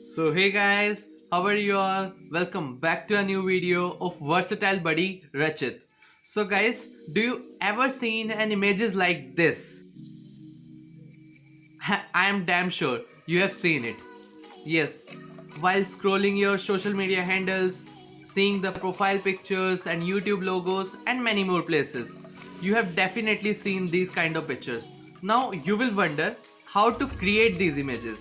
So hey guys, how are you all? Welcome back to a new video of versatile buddy Rachit. So guys, do you ever seen an images like this? I am damn sure you have seen it. Yes, while scrolling your social media handles, seeing the profile pictures and YouTube logos and many more places, you have definitely seen these kind of pictures. Now you will wonder how to create these images.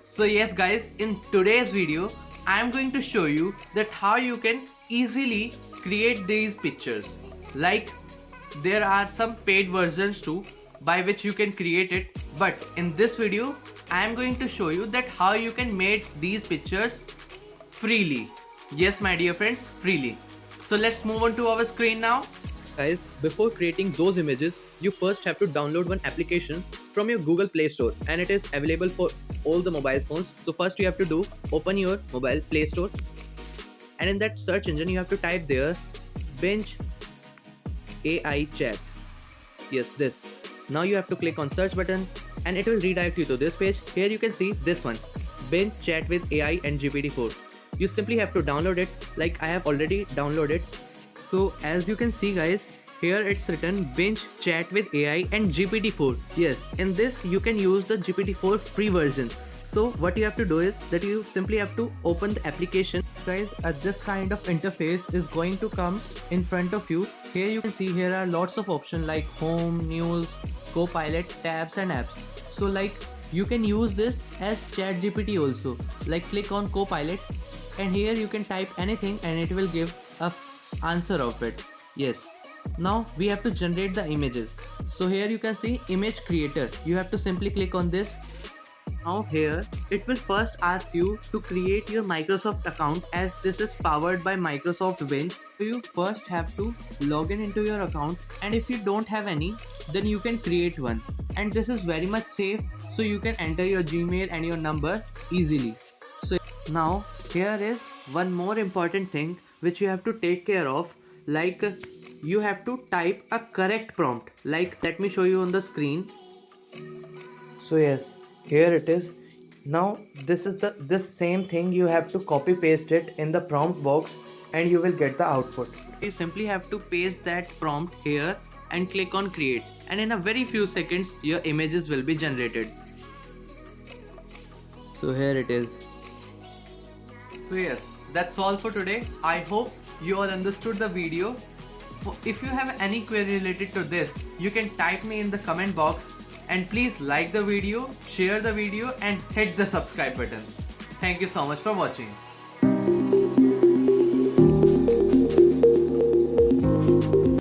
So yes guys, in today's video, I am going to show you that how you can easily create these pictures. Like there are some paid versions too by which you can create it, but in this video I am going to show you that how you can make these pictures freely. Yes my dear friends, freely. So let's move on to our screen now. Guys, before creating those images, you first have to download one application from your Google Play Store, and it is available for all the mobile phones. So first you have to do, open your mobile Play Store, and in that search engine you have to type there Bench AI Chat. Yes, this. Now you have to click on search button and it will redirect you to this page. Here you can see this one, Bench Chat with AI and GPT-4. You simply have to download it, like I have already downloaded. So as you can see guys, here it's written Bench Chat with AI and GPT-4. Yes, in this you can use the GPT-4 free version. So what you have to do is that you simply have to open the application. Guys, this kind of interface is going to come in front of you. Here you can see here are lots of options like home, news, copilot, tabs and apps. So like you can use this as chat GPT also. Like click on copilot and here you can type anything and it will give a answer of it. Yes, now we have to generate the images. So here you can see image creator. You have to simply click on this. Now here it will first ask you to create your Microsoft account, as this is powered by Microsoft Bench. So you first have to log in into your account, and if you don't have any, then you can create one, and this is very much safe, so you can enter your Gmail and your number easily. So now here is one more important thing which you have to take care of, like you have to type a correct prompt. Like let me show you on the screen. So yes, here it is. Now this same thing you have to copy paste it in the prompt box and you will get the output. You simply have to paste that prompt here and click on create, and in a very few seconds your images will be generated. So here it is. So yes, that's all for today. I hope you all understood the video. If you have any query related to this, you can type me in the comment box, and please like the video, share the video and hit the subscribe button. Thank you so much for watching.